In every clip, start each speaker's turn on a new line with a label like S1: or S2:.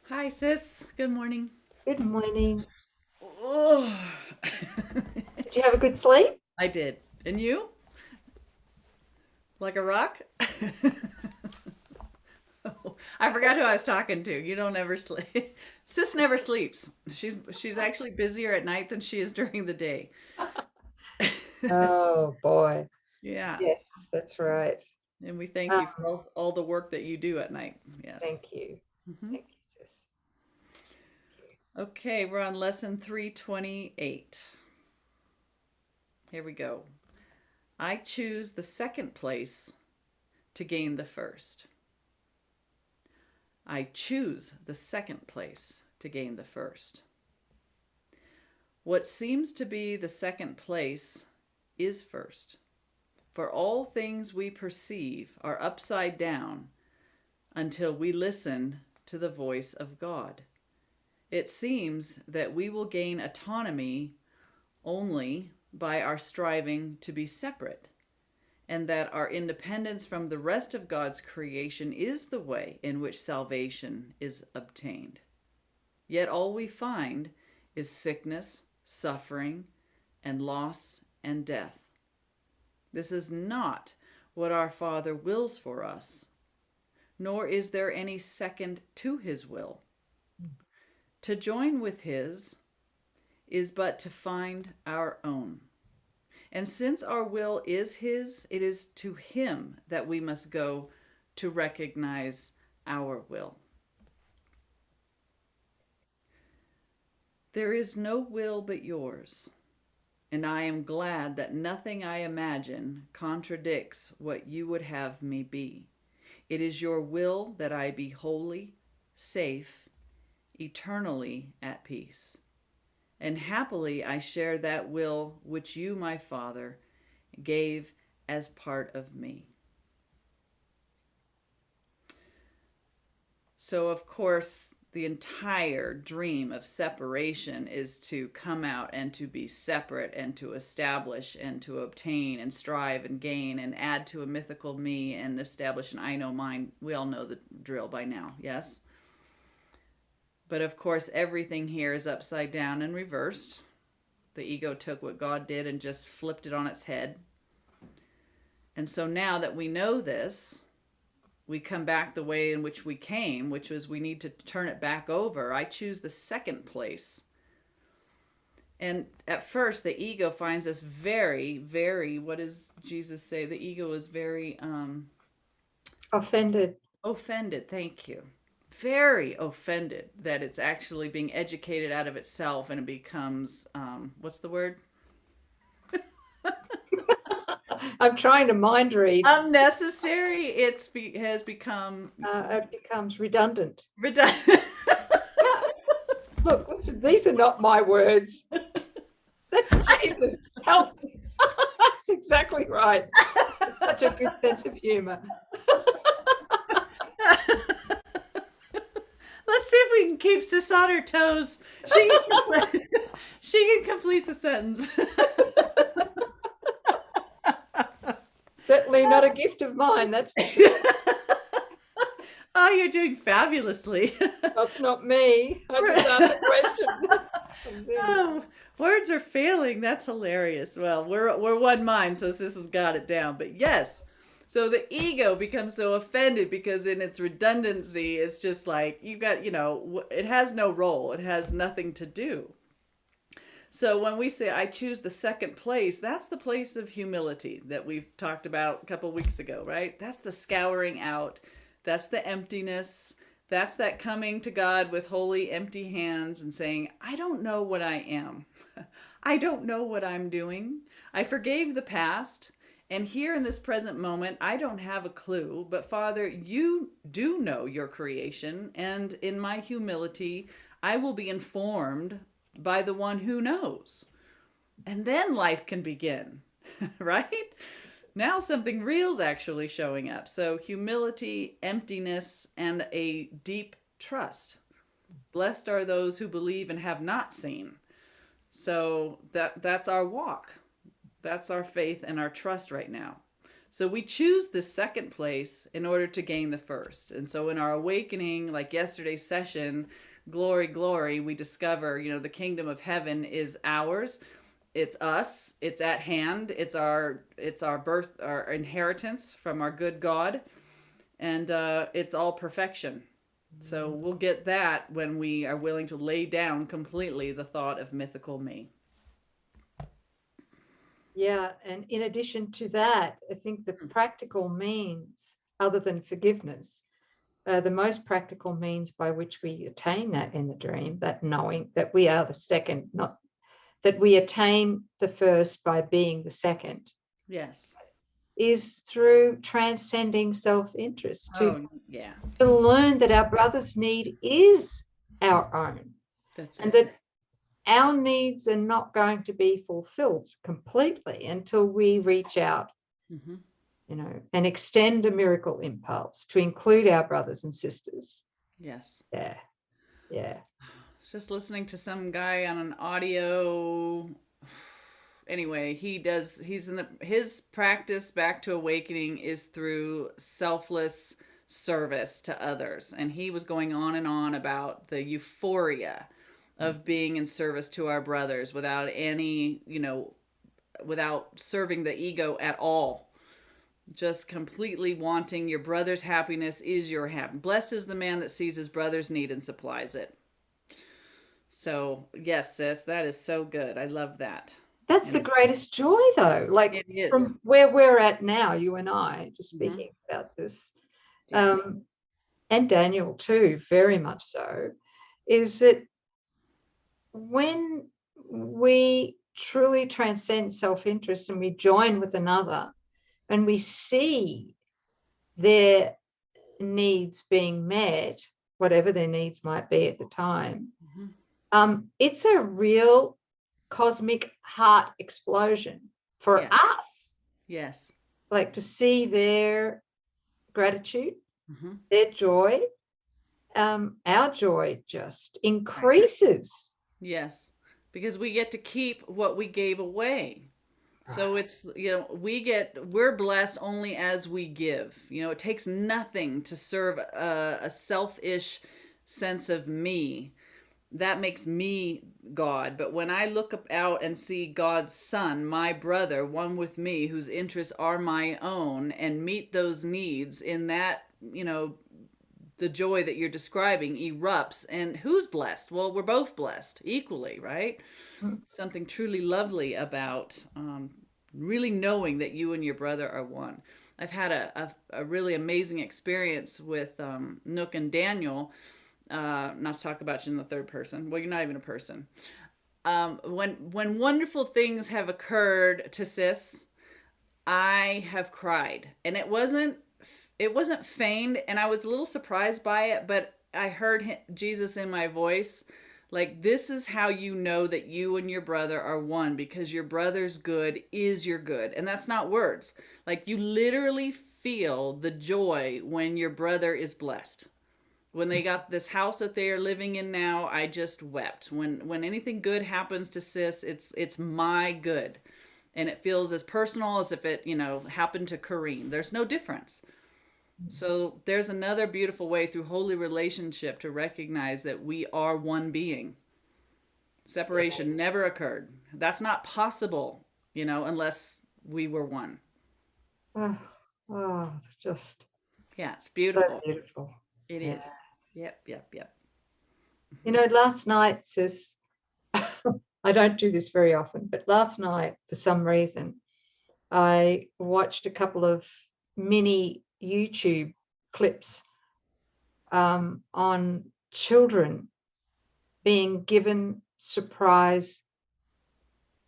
S1: Hi, sis. Good morning.
S2: Good morning.
S1: Oh,
S2: Did you have a good sleep?
S1: I did. And you? Like a rock? I forgot who I was talking to. You don't ever sleep. Sis never sleeps. She's actually busier at night than she is during the day.
S2: Oh boy.
S1: Yeah.
S2: Yes, that's right.
S1: And we thank
S2: Um,
S1: you for all the work that you do at night.
S2: thank
S1: Yes.
S2: you.
S1: hmm
S2: Thank you, sis. Thank
S1: Okay, we're on lesson 328. Here we go. I choose the second place to gain the first. I choose the second place to gain the first. What seems to be the second place is first. For all things we perceive are upside down until we listen to the voice of God. It seems that we will gain autonomy only by our striving to be separate, and that our independence from the rest of God's creation is the way in which salvation is obtained. Yet all we find is sickness, suffering, and loss and death. This is not what our Father wills for us, nor is there any second to his will. To join with his is but to find our own. And since our will is his, it is to him that we must go to recognize our will. There is no will but yours, and I am glad that nothing I imagine contradicts what you would have me be. It is your will that I be holy, safe, eternally at peace. And happily I share that will which you, my Father, gave as part of me. So, of course, the entire dream of separation is to come out and to be separate and to establish and to obtain and strive and gain and add to a mythical me and establish an I know mine. We all know the drill by now, yes? But of course, everything here is upside down and reversed. The ego took what God did and just flipped it on its head. And so now that we know this, we come back the way in which we came, which was we need to turn it back over. I choose the second place. And at first, the ego finds us very, very, what does Jesus say? The ego is very
S2: you. Offended.
S1: offended. Thank you. Very offended that it's actually being educated out of itself and it becomes, what's the word?
S2: I'm trying to mind read.
S1: Unnecessary. Has become
S2: It becomes redundant.
S1: redundant.
S2: Look, listen, these are not my words. That's Jesus. Help. That's exactly right. Such a good sense of humor.
S1: Let's see if we can keep Sis on her toes. She can complete the sentence.
S2: Certainly not a gift of mine, that's for sure.
S1: Oh, you're doing fabulously.
S2: That's not me. I just asked a question.
S1: Oh, words are failing. That's hilarious. Well, we're one mind, so Sis has got it down. But yes, so the ego becomes so offended because in its redundancy, it's just like you got, it has no role. It has nothing to do. So when we say I choose the second place, that's the place of humility that we've talked about a couple weeks ago, right? That's the scouring out. That's the emptiness. That's that coming to God with holy, empty hands and saying, I don't know what I am. I don't know what I'm doing. I forgave the past. And here in this present moment, I don't have a clue. But Father, you do know your creation. And in my humility, I will be informed by the one who knows. And then life can begin, right? Now something real's actually showing up. So humility, emptiness, and a deep trust. Blessed are those who believe and have not seen. So that's our walk. That's our faith and our trust right now. So we choose the second place in order to gain the first. And so in our awakening, like yesterday's session, glory, glory, we discover, the kingdom of heaven is ours. It's us. It's at hand. It's our birth, our inheritance from our good God, and it's all perfection. So we'll get that when we are willing to lay down completely the thought of mythical me.
S2: Yeah, and in addition to that, I think the practical means, other than forgiveness, the most practical means by which we attain that in the dream, that knowing that we are the second, not that we attain the first by being the second,
S1: Yes.
S2: is through transcending self-interest,
S1: Oh, yeah.
S2: to learn that our brother's need is our own,
S1: That's
S2: and
S1: it.
S2: that our needs are not going to be fulfilled completely until we reach out,
S1: Mm-hmm.
S2: and extend a miracle impulse to include our brothers and sisters.
S1: Yes.
S2: Yeah.
S1: I was just listening to some guy on an audio. Anyway, his practice back to awakening is through selfless service to others. And he was going on and on about the euphoria of being in service to our brothers without any, without serving the ego at all. Just completely wanting your brother's happiness is your happiness. Blessed is the man that sees his brother's need and supplies it. So, yes, sis, that is so good. I love that.
S2: That's the greatest joy, though. Like,
S1: It is.
S2: from where we're at now, you and I, just speaking about this,
S1: Yes.
S2: and Daniel too, very much so, is that when we truly transcend self-interest and we join with another and we see their needs being met, whatever their needs might be at the time, it's a real cosmic heart explosion for us.
S1: Yes.
S2: Like, to see their gratitude, their joy, our joy just increases.
S1: Yes, because we get to keep what we gave away. So it's, we're blessed only as we give. It takes nothing to serve a selfish sense of me. That makes me God. But when I look out and see God's son, my brother, one with me, whose interests are my own, and meet those needs in that, the joy that you're describing erupts. And who's blessed? Well, we're both blessed equally, right? Something truly lovely about really knowing that you and your brother are one. I've had a really amazing experience with Nouk and Daniel. Not to talk about you in the third person. Well, you're not even a person. When wonderful things have occurred to sis, I have cried, and it wasn't feigned, and I was a little surprised by it, but I heard Jesus in my voice. Like, this is how you know that you and your brother are one, because your brother's good is your good. And that's not words. Like, you literally feel the joy when your brother is blessed. When they got this house that they are living in now, I just wept. When anything good happens to sis, it's my good. And it feels as personal as if it, happened to Coreen. There's no difference. So there's another beautiful way through holy relationship to recognize that we are one being. Separation never occurred. That's not possible, unless we were one.
S2: It's just,
S1: yeah, it's beautiful.
S2: So beautiful.
S1: It is. Yep.
S2: Last night, sis, I don't do this very often, but last night, for some reason, I watched a couple of mini YouTube clips on children being given surprise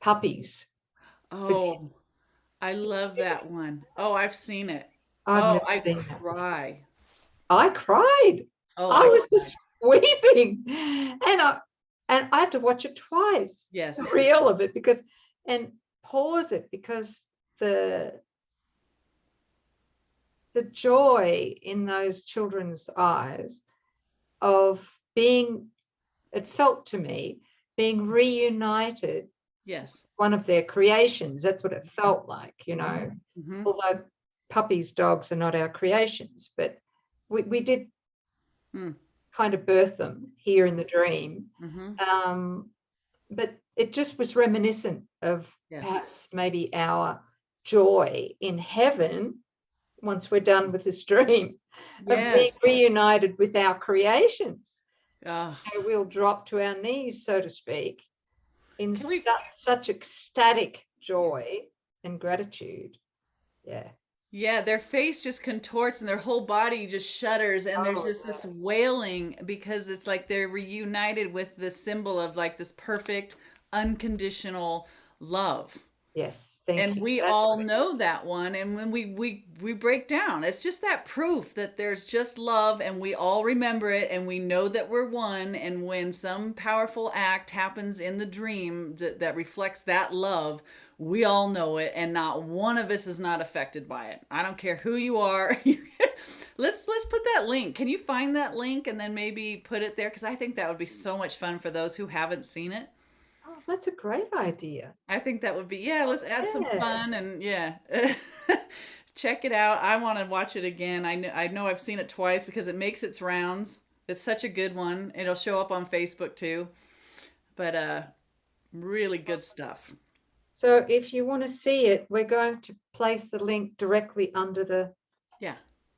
S2: puppies.
S1: Oh, I love that one. Oh, I've seen it.
S2: I
S1: cry.
S2: I cried.
S1: Oh,
S2: I was just weeping, and I had to watch it twice.
S1: Yes.
S2: The reel of it, and pause it, because the joy in those children's eyes of being, it felt to me, being reunited.
S1: Yes.
S2: One of their creations. That's what it felt like,
S1: Mm-hmm.
S2: Although puppies, dogs are not our creations, but we did kind of birth them here in the dream. But it just was reminiscent of perhaps maybe our joy in heaven once we're done with this dream of being reunited with our creations. We'll drop to our knees, so to speak, in such ecstatic joy and gratitude.
S1: Yeah, their face just contorts and their whole body just shudders, and there's just this wailing because it's like they're reunited with the symbol of like this perfect, unconditional love.
S2: Yes.
S1: And we all know that one. And when we break down, it's just that proof that there's just love, and we all remember it, and we know that we're one. And when some powerful act happens in the dream that reflects that love, we all know it, and not one of us is not affected by it. I don't care who you are. Let's put that link. Can you find that link and then maybe put it there? Because I think that would be so much fun for those who haven't seen it.
S2: Oh, that's a great idea.
S1: I think that would be, let's add some fun and check it out. I want to watch it again. I know I've seen it twice because it makes its rounds. It's such a good one. It'll show up on Facebook too. But really good stuff.
S2: So if you want to see it, we're going to place the link directly under the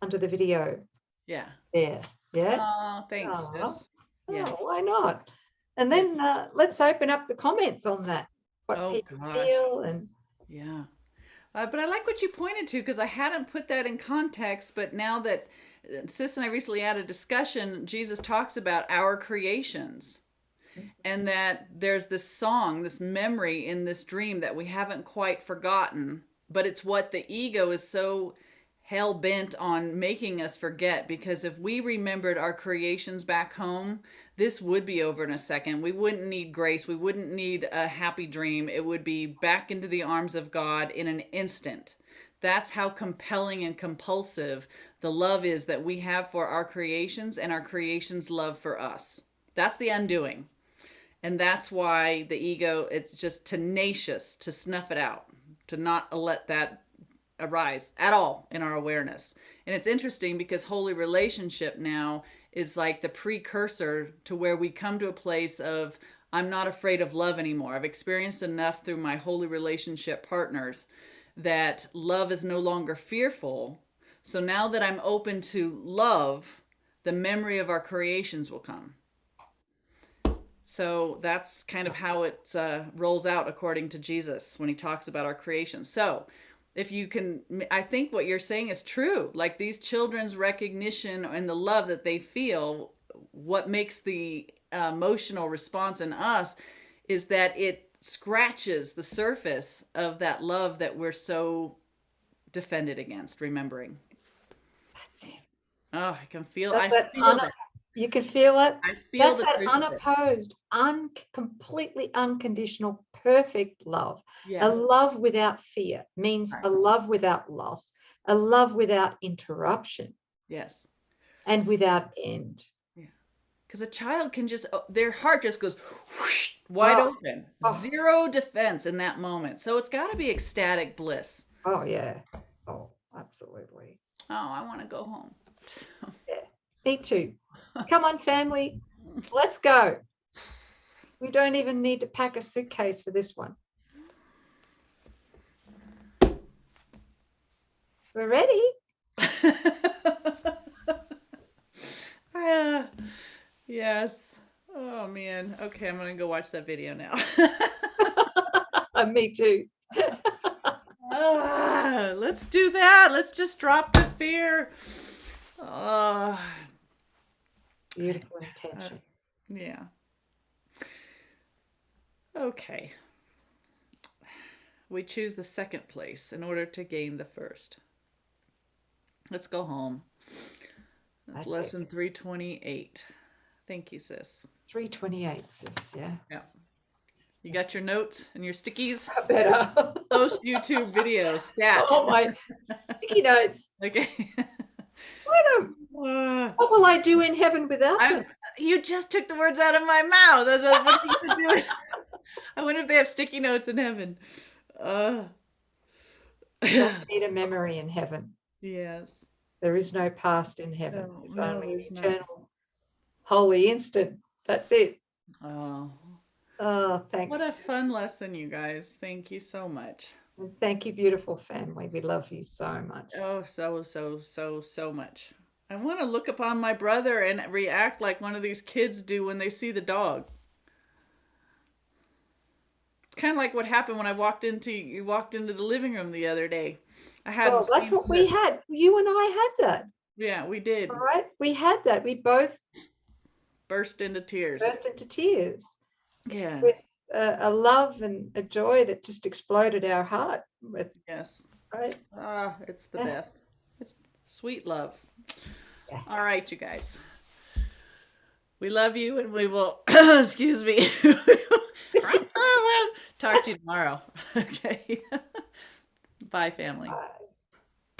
S2: video.
S1: Yeah.
S2: There. Yeah.
S1: Oh, thanks. Sis.
S2: Yeah. Oh, why not? And then let's open up the comments on that. What people feel and
S1: but I like what you pointed to, because I hadn't put that in context. But now that Sis and I recently had a discussion, Jesus talks about our creations. And that there's this song, this memory in this dream that we haven't quite forgotten, but it's what the ego is so hell-bent on making us forget. Because if we remembered our creations back home, this would be over in a second. We wouldn't need grace. We wouldn't need a happy dream. It would be back into the arms of God in an instant. That's how compelling and compulsive the love is that we have for our creations, and our creations' love for us. That's the undoing. And that's why the ego, it's just tenacious to snuff it out, to not let that arise at all in our awareness. And it's interesting because holy relationship now is like the precursor to where we come to a place of, I'm not afraid of love anymore. I've experienced enough through my holy relationship partners that love is no longer fearful. So now that I'm open to love, the memory of our creations will come. So that's kind of how it rolls out according to Jesus when he talks about our creation. So if you can, I think what you're saying is true. Like these children's recognition and the love that they feel, what makes the emotional response in us is that it scratches the surface of that love that we're so defended against, remembering.
S2: That's it.
S1: Oh, I can feel,
S2: that. You can feel it.
S1: I feel
S2: that's that unopposed, completely unconditional, perfect love. A love without fear means a love whithout loss, a love without interruption.
S1: Yes.
S2: And without end.
S1: Yeah. Because a child can just, their heart just goes whoosh, wide open. Zero defense in that moment. So it's got to be ecstatic bliss.
S2: Oh, yeah. Oh, absolutely.
S1: Oh, I want to go home.
S2: Yeah. Me too. Come on, family. Let's go. We don't even need to pack a suitcase for this one. We're ready.
S1: Yes. Oh, man. Okay, I'm going to go watch that video now.
S2: Me too.
S1: Let's do that. Let's just drop the fear.
S2: Beautiful intention.
S1: Yeah. Okay. We choose the second place in order to gain the first. Let's go home. That's lesson 328. Thank you, sis.
S2: 328, sis, yeah.
S1: Yeah. You got your notes and your stickies?
S2: I better.
S1: Post YouTube video, stat.
S2: Oh, my sticky notes.
S1: Okay.
S2: What will I do in heaven without them?
S1: You just took the words out of my mouth. That's what are you doing? I wonder if they have sticky notes in heaven.
S2: Don't need a memory in heaven.
S1: Yes.
S2: There is no past in heaven.
S1: No,
S2: There's
S1: no,
S2: only
S1: there's not.
S2: eternal, holy instant. That's it.
S1: Oh,
S2: Oh, thanks.
S1: what a fun lesson, you guys. Thank you so much.
S2: And thank you, beautiful family. We love you so much.
S1: Oh, so much. I want to look upon my brother and react like one of these kids do when they see the dog. It's kind of like what happened when you walked into the living room the other day. I had
S2: Well,
S1: the
S2: that's
S1: same
S2: what we
S1: sis-
S2: had. You and I had that.
S1: Yeah, we did.
S2: All right. We had that. We both
S1: Burst into tears.
S2: burst into tears
S1: Yeah.
S2: with a love and a joy that just exploded our heart with,
S1: Yes.
S2: right?
S1: Ah, it's the
S2: Yeah.
S1: best. It's sweet love.
S2: Yeah.
S1: All right, you guys. We love you, and we will, excuse me, talk to you tomorrow. Okay. Bye, family.
S2: Bye.